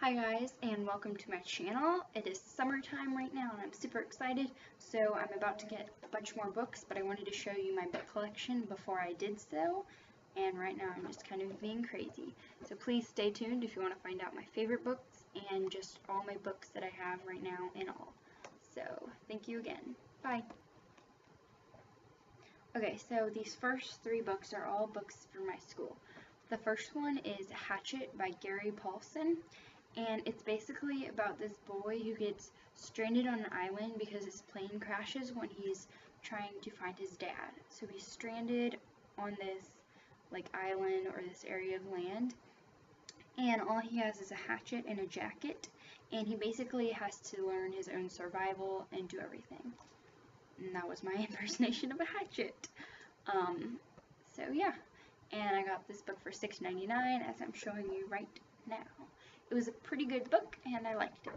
Hi guys, and welcome to my channel. It is summertime right now and I'm super excited, so I'm about to get a bunch more books, but I wanted to show you my book collection before I did so, and right now I'm just kind of being crazy. So please stay tuned if you want to find out my favorite books and just all my books that I have right now in all. So thank you again. Bye. Okay, so these first three books are all books for my school. The first one is Hatchet by Gary Paulson. And it's basically about this boy who gets stranded on an island because his plane crashes when he's trying to find his dad. So he's stranded on this island or this area of land, and all he has is a hatchet and a jacket, and he basically has to learn his own survival and do everything. And that was my impersonation of a hatchet. So yeah, and I got this book for $6.99 as I'm showing you right now. It was a pretty good book, and I liked it.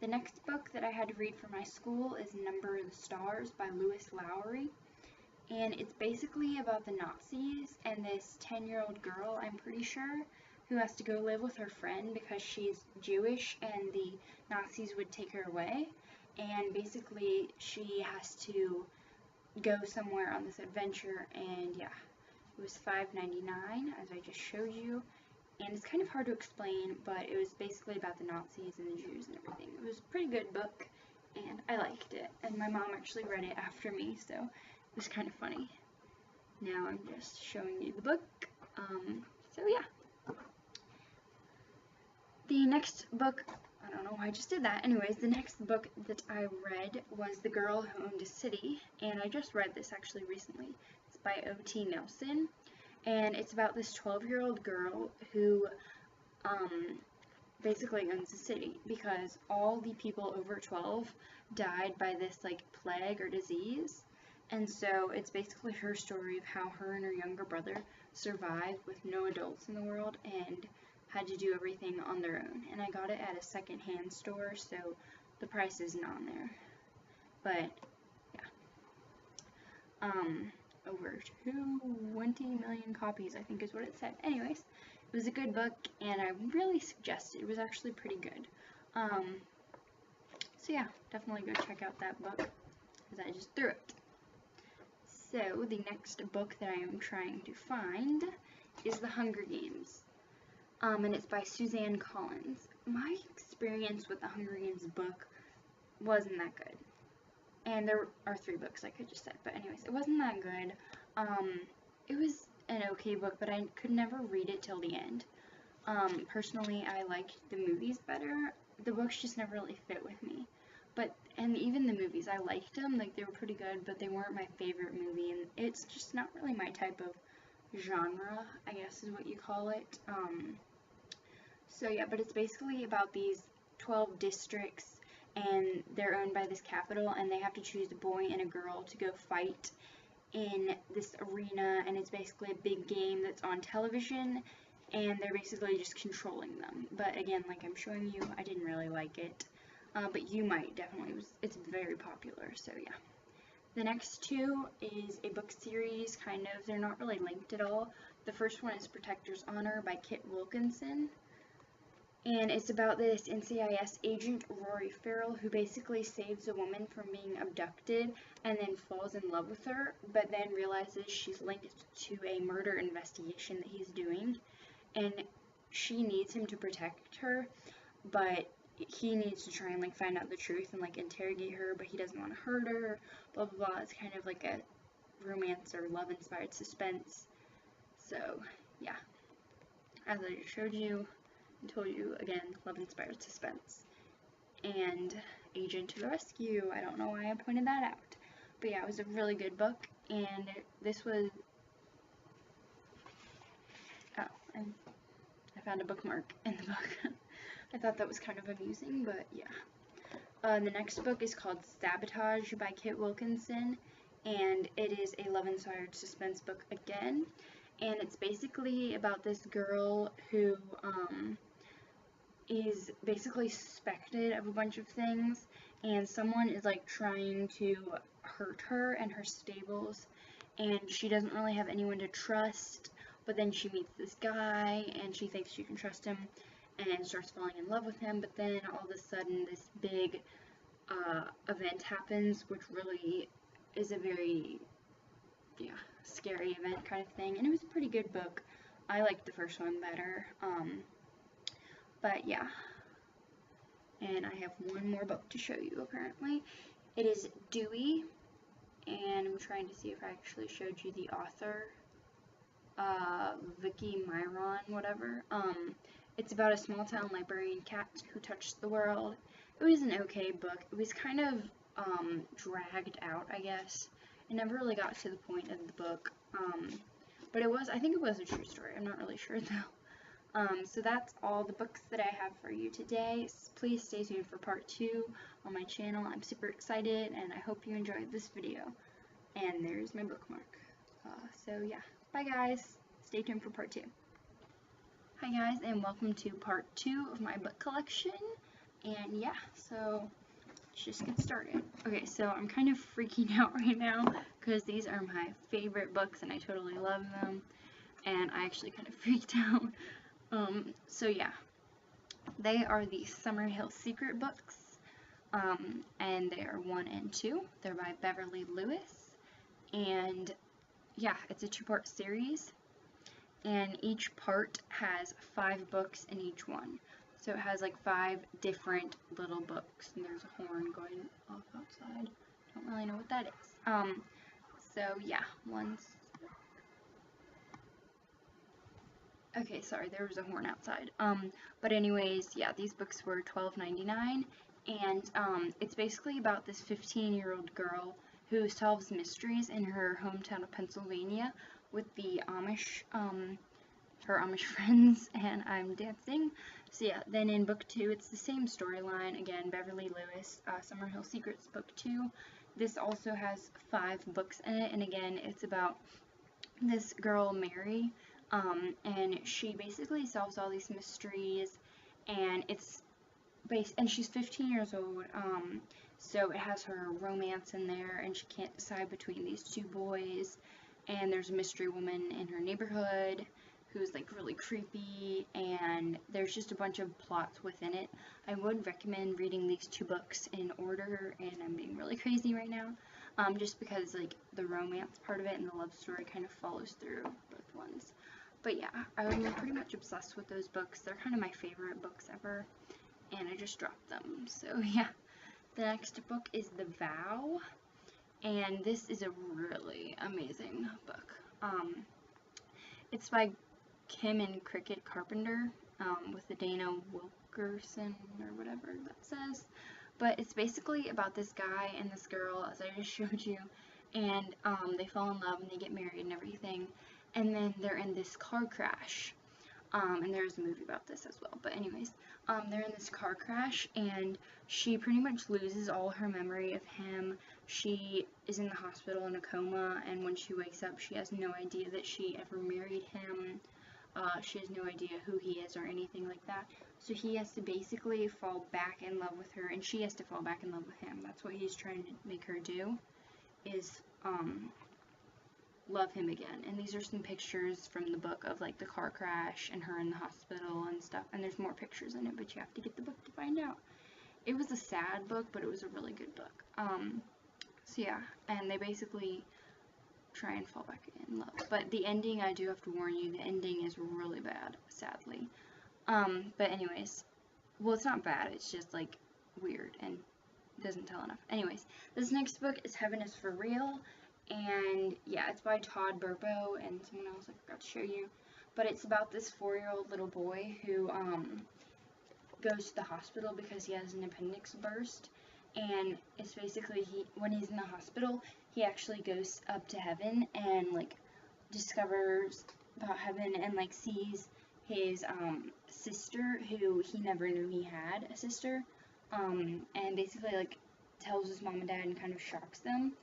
The next book that I had to read for my school is Number the Stars by Lewis Lowry, and it's basically about the Nazis and this 10-year-old girl, I'm pretty sure, who has to go live with her friend because she's Jewish and the Nazis would take her away, and basically she has to go somewhere on this adventure, and yeah, it was $5.99 as I just showed you. And it's kind of hard to explain, but it was basically about the Nazis and the Jews and everything. It was a pretty good book, and I liked it. And my mom actually read it after me, so it was kind of funny. Now I'm just showing you the book. So yeah. The next book, I don't know why I just did that. Anyways, the next book that I read was The Girl Who Owned a City, and I just read this actually recently. It's by O.T. Nelson. And it's about this 12-year-old girl who basically owns a city because all the people over 12 died by this plague or disease. And so it's basically her story of how her and her younger brother survived with no adults in the world and had to do everything on their own. And I got it at a secondhand store, so the price isn't on there. But yeah. Over 20 million copies, I think is what it said. Anyways, it was a good book, and I really suggest it. It was actually pretty good. So yeah, definitely go check out that book, because I just threw it. So the next book that I am trying to find is The Hunger Games, and it's by Suzanne Collins. My experience with the Hunger Games book wasn't that good. And there are three books, like I just said, but anyways, it wasn't that good. It was an okay book, but I could never read it till the end. Personally, I liked the movies better. The books just never really fit with me. And even the movies, I liked them, they were pretty good, but they weren't my favorite movie, and it's just not really my type of genre, I guess is what you call it. So yeah, but it's basically about these 12 districts, and they're owned by this capital, and they have to choose a boy and a girl to go fight in this arena, and it's basically a big game that's on television, and they're basically just controlling them. But again, like I'm showing you, I didn't really like it, but you might definitely. It's very popular, so yeah. The next two is a book series, kind of. They're not really linked at all. The first one is Protector's Honor by Kit Wilkinson. And it's about this NCIS agent, Rory Farrell, who basically saves a woman from being abducted and then falls in love with her, but then realizes she's linked to a murder investigation that he's doing, and she needs him to protect her, but he needs to try and find out the truth and interrogate her, but he doesn't want to hurt her, blah blah blah. It's kind of like a romance or love-inspired suspense. So yeah, as I just showed you, I told you again, love-inspired suspense. And Agent to the Rescue. I don't know why I pointed that out. But yeah, it was a really good book. And this was... Oh, and I found a bookmark in the book. I thought that was kind of amusing, but yeah. The next book is called Sabotage by Kit Wilkinson. And it is a love-inspired suspense book again. And it's basically about this girl who, is basically suspected of a bunch of things, and someone is trying to hurt her and her stables, and she doesn't really have anyone to trust, but then she meets this guy and she thinks she can trust him, and starts falling in love with him, but then all of a sudden this big event happens, which really is a very scary event kind of thing, and it was a pretty good book. I liked the first one better, but yeah. And I have one more book to show you, apparently. It is Dewey, and I'm trying to see if I actually showed you the author, Vicky Myron, whatever. It's about a small town librarian cat who touched the world. It was an okay book. It was kind of dragged out, I guess. It never really got to the point of the book, but I think it was a true story. I'm not really sure though. So that's all the books that I have for you today. Please stay tuned for part 2 on my channel. I'm super excited, and I hope you enjoyed this video. And there's my bookmark. So yeah, bye guys. Stay tuned for part 2. Hi guys, and welcome to part 2 of my book collection. And yeah, so let's just get started. Okay, so I'm kind of freaking out right now because these are my favorite books and I totally love them. And I actually kind of freaked out. So yeah, they are the Summerhill Secret books, and they are 1 and 2. They're by Beverly Lewis, and yeah, it's a 2-part series, and each part has 5 books in each one. So it has like 5 different little books, and there's a horn going off outside. Don't really know what that is. So yeah, okay, sorry, there was a horn outside. But anyways, yeah, these books were $12.99, and it's basically about this 15-year-old girl who solves mysteries in her hometown of Pennsylvania with the Amish, her Amish friends, and I'm dancing. So yeah, then in book 2, it's the same storyline. Again, Beverly Lewis, Summerhill Secrets, book 2. This also has 5 books in it, and again, it's about this girl, Mary, and she basically solves all these mysteries, and and she's 15 years old, so it has her romance in there, and she can't decide between these 2 boys, and there's a mystery woman in her neighborhood who's like really creepy, and there's just a bunch of plots within it. I would recommend reading these 2 books in order, and I'm being really crazy right now, just because like the romance part of it and the love story kind of follows through both ones. But yeah, I'm pretty much obsessed with those books. They're kind of my favorite books ever, and I just dropped them. So yeah, the next book is The Vow, and this is a really amazing book. It's by Kim and Cricket Carpenter, with the Dana Wilkerson or whatever that says. But it's basically about this guy and this girl, as I just showed you, and they fall in love and they get married and everything. And then they're in this car crash, and there's a movie about this as well, but anyways, they're in this car crash, and she pretty much loses all her memory of him. She is in the hospital in a coma, and when she wakes up, she has no idea that she ever married him. She has no idea who he is or anything like that, so he has to basically fall back in love with her, and she has to fall back in love with him. That's what he's trying to make her do, is, love him again. And these are some pictures from the book of like the car crash and her in the hospital and stuff, and there's more pictures in it, but you have to get the book to find out. It was a sad book, but it was a really good book. So yeah, and they basically try and fall back in love, but the ending, I do have to warn you, the ending is really bad, sadly. But anyways, well, it's not bad, it's just like weird and doesn't tell enough. Anyways, this next book is Heaven is for Real. And yeah, it's by Todd Burpo and someone else I forgot to show you. But it's about this 4-year-old little boy who goes to the hospital because he has an appendix burst. And it's basically, when he's in the hospital, he actually goes up to heaven and like discovers about heaven and like sees his sister, who he never knew he had a sister. And basically like tells his mom and dad and kind of shocks them.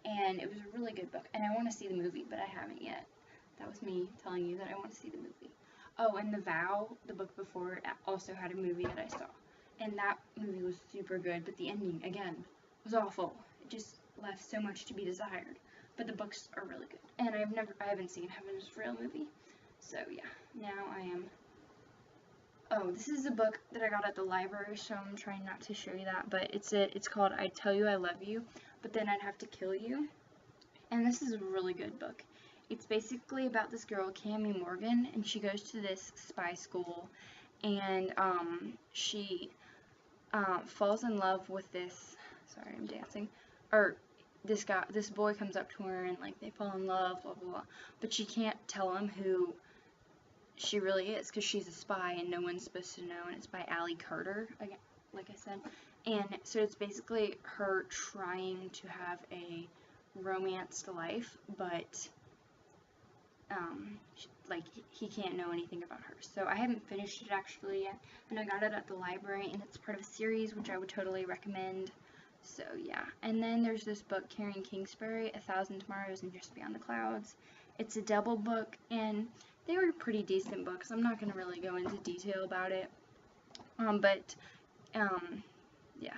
And it was a really good book, and I want to see the movie, but I haven't yet. That was me telling you that I want to see the movie. Oh, and The Vow, the book before it, also had a movie that I saw, and that movie was super good, but the ending, again, was awful. It just left so much to be desired, but the books are really good, and I haven't seen Heaven is for Real movie, so yeah, now I am Oh, this is a book that I got at the library, so I'm trying not to show you that, but it's called I Tell You I Love You, but then I'd have to kill you. And this is a really good book. It's basically about this girl, Cammie Morgan, and she goes to this spy school, and she falls in love with this, sorry, I'm dancing, or this boy comes up to her, and like they fall in love, blah blah blah, but she can't tell him who she really is, because she's a spy and no one's supposed to know, and it's by Allie Carter, again, like I said. And so it's basically her trying to have a romanced life, but like he can't know anything about her. So I haven't finished it actually yet, and I got it at the library, and it's part of a series which I would totally recommend. So yeah, and then there's this book, Carrying Kingsbury, 1,000 Tomorrows and Just Beyond the Clouds. It's a double book, and they were pretty decent books. I'm not going to really go into detail about it, but yeah,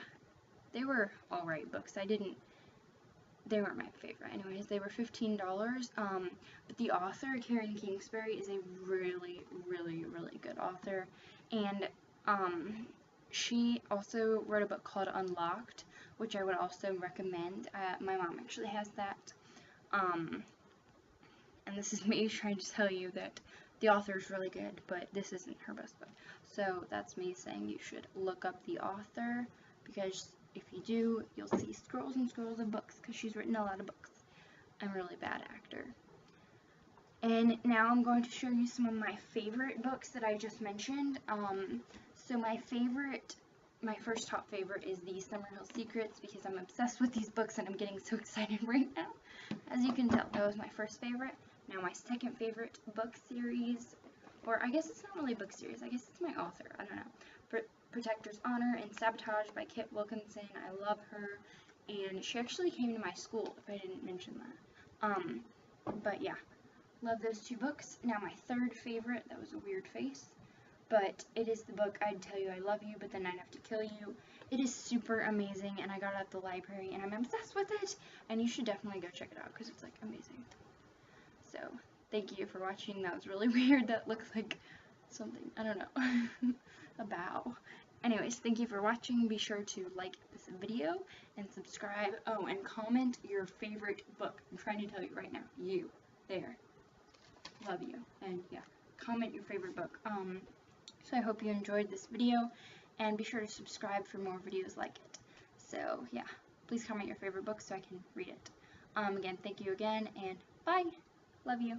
they were alright books. They weren't my favorite. Anyways, they were $15, but the author, Karen Kingsbury, is a really, really, really good author, and she also wrote a book called Unlocked, which I would also recommend. My mom actually has that, and this is me trying to tell you that the author is really good, but this isn't her best book. So that's me saying you should look up the author, because if you do, you'll see scrolls and scrolls of books, because she's written a lot of books. I'm a really bad actor. And now I'm going to show you some of my favorite books that I just mentioned. So my first top favorite is the Summerhill Secrets, because I'm obsessed with these books and I'm getting so excited right now. As you can tell, that was my first favorite. Now my second favorite book series, or I guess it's not really a book series, I guess it's my author, I don't know. Protector's Honor and Sabotage by Kit Wilkinson. I love her, and she actually came to my school, if I didn't mention that. But yeah, love those two books. Now my third favorite, that was a weird face, but it is the book I'd Tell You I Love You, but then I'd Have to Kill You. It is super amazing, and I got it at the library, and I'm obsessed with it, and you should definitely go check it out, because it's like amazing. So, thank you for watching. That was really weird. That looks like something, I don't know, a bow. Anyways, thank you for watching. Be sure to like this video and subscribe. Oh, and comment your favorite book. I'm trying to tell you right now. You. There. Love you. And yeah, comment your favorite book. So I hope you enjoyed this video, and be sure to subscribe for more videos like it. So yeah, please comment your favorite book so I can read it. Again, thank you again, and bye. Love you.